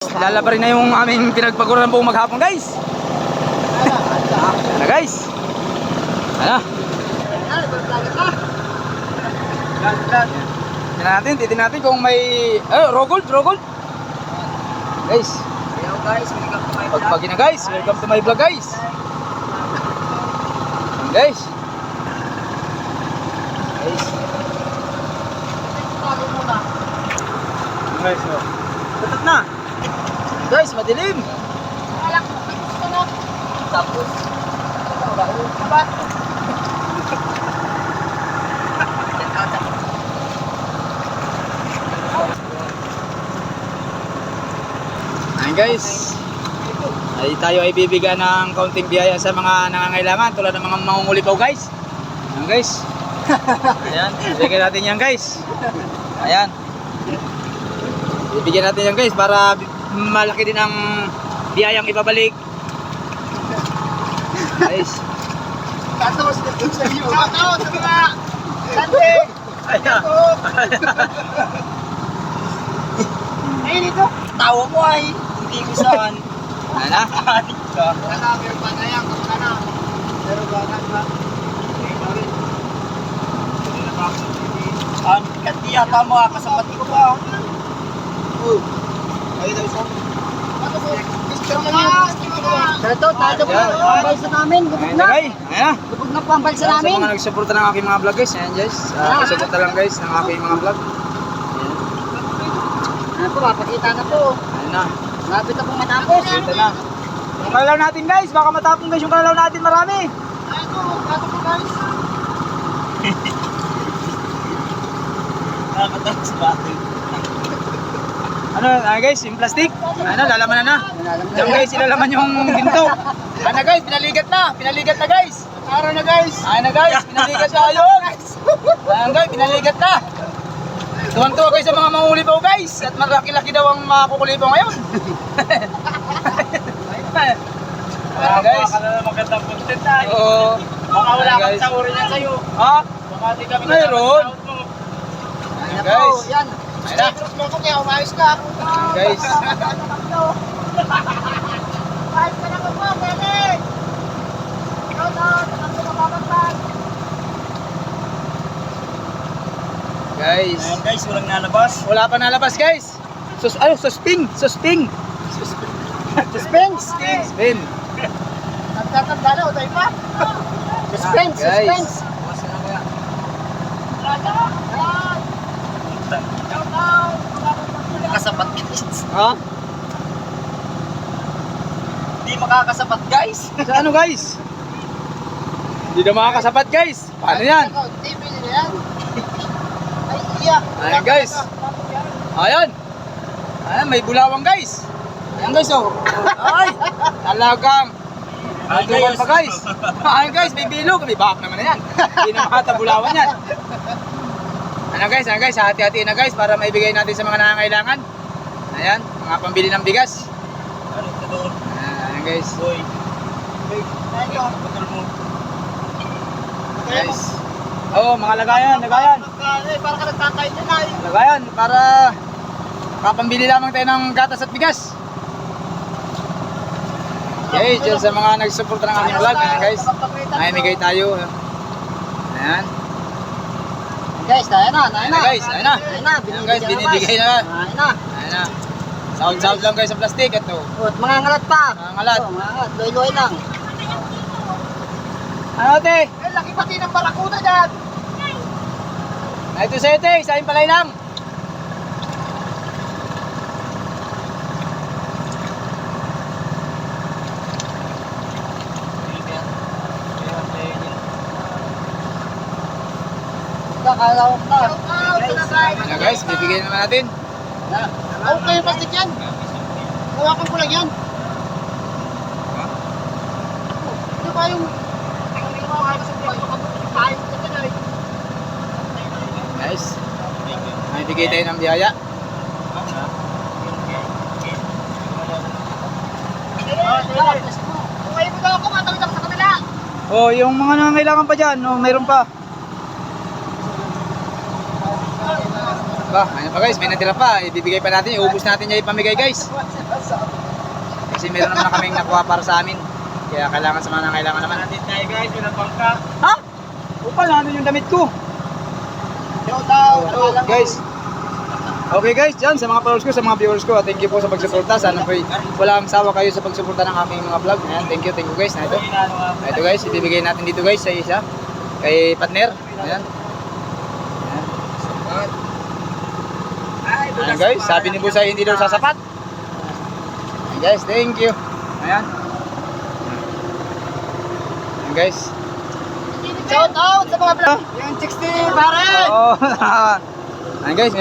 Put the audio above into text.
Lalabarin na yung aming pinagpaguran buong maghapon, guys. Ano, guys? Ano? Titin natin kung may raw gold. Guys. Hello guys, welcome to my vlog. Pagpagi na, guys. Welcome to my vlog, guys. Guys. Guys, oh. Tutot na. Guys, madilim. Tapos, Ayan, guys. Ay tayo ay bibigyan ng kaunting biyaya sa mga nangangailangan tulad ng mga mangungulipaw, guys. Ayan, guys. Ayan, bibigyan natin yan, guys. Ayan. Bibigyan natin yan, guys, para malaki din ang biyayang ibabalik. Guys. tapos sa iyo. Tapos sa mga sanding. Ayan. Ayun ito. Tawa mo ay hindi ko saan. Ayan na. Wala may panayang kana. Pero bakit ba? An katiya pa mo kasabat ko pa. Ay daw sa. Tato po ang balsa namin, lubog Ayan na. na, guys. Ayan na. Lubog na po ang balsa Sa namin. mga nagsuporta ng aking mga vlog, guys. Ayan, guys. Pasuporta lang, guys, ng aking mga vlog. Ano po, papakita na po. Ayan na. Lapit na po matapos. Ito na. Yung kalalaw natin, guys. Baka matapong, guys, yung kalalaw natin marami. Ano po guys? Nakakatapos ba? Ano, guys, yung plastic. Ano, lalaman na. Yung, guys, ilalaman yung ginto. Ano, guys, pinaligat na, guys. Araw na guys. Ayan na, guys, pinaligat na yun. Ayan, guys, pinaligat na. Tuwang-tuwa, guys, sa mga mangulipaw, guys. At malaki-laki daw ang makukulipaw ngayon. Ayan, guys. Baka na magandang content tayo. Oo. Baka wala Ayan, kang guys. sahurin yan sa'yo. Ha? Baka di kami Mayroon. kasama sa mo. Ayan, guys. Yan. Ayan na. Mo ko kaya umayos ka. Ayan, guys. Umayos ka na ko po, pwede. Shout out. Ang kumababagpag. Guys. Ayan guys, walang nalabas. Wala pa nalabas, guys. Susping. Suspense. Spin. Nagtatanda na, tayo pa. Suspense, Guys. suspense. Makasapat guys. Ha? Hindi makakasapat guys. Sa ano, guys? Hindi na makakasapat, guys. Paano yan? TV nila yan. Ay, iyak. Ayan, guys. Ayan. Ayan, may bulawang, guys. Ayan, guys, oh. Ay, talagang. Natukan pa, guys. Ayan, guys, may bilog. May bahak naman na yan. Hindi na makatabulawan yan. Ayan, guys, hati-hati na, guys, para maibigay natin sa mga nangangailangan. Ayan, mga pambili ng bigas. Ano ito doon? Ayan, guys. Boy. Putol mo. Guys. Oo, mga lagayan. Para ka nagtatayin dyan ay. Lagayan, para kapambili lamang tayo ng gatas at bigas. Okay, dyan sa mga nagsuporta ng aming vlog, ayan, guys. Naimigay tayo. Ayan. Guys, tayo na. Ayan na, guys. Ayan na. Ayan, guys, binibigay na. Ayan na. Ayan na. Sound lang, guys, sa plastic. Ito. At mga ngalat pa. Mga ngalat. Mga ngalat. Loy-loy lang. Ano, te? Laki pati ng barakuda dyan. Ito sa'yo, te. Sa'yo palay lang. Kakalawak na. Ayan, guys, bibigyan naman natin. Okay yung plastic yan. Hawakan ko lang yan. Ano ba yung... Guys, may bigay tayo ng biyaya. Kung kayo mo daw ako, matawid ako sa kabila. Oh, yung mga nangangailangan pa dyan, oh, mayroon pa. Ba, ano pa guys, may natira pa. Ibibigay pa natin, iubos natin niya ipamigay guys. Kasi meron naman na kaming nakuha para sa amin. Kaya kailangan sa mga kailangan naman. Natin tayo guys, walang bangka. Ha? Upal, ano yung damit ko? Shout out. So, guys. Okay guys, dyan sa mga followers ko, sa mga viewers ko, thank you po sa pagsuporta. Sana po walang sawa kayo sa pagsuporta ng aming mga vlog. Ayan, thank you guys. Na ito guys, ibibigay natin dito guys sa isa. Kay partner. Ayan. Ayan guys, sabi ni Busay hindi daw sasapat. Ayan guys, thank you. Ayan. Ayan guys. Shout out sa mga vlog. Yung 60 pare. Oh, ayan guys.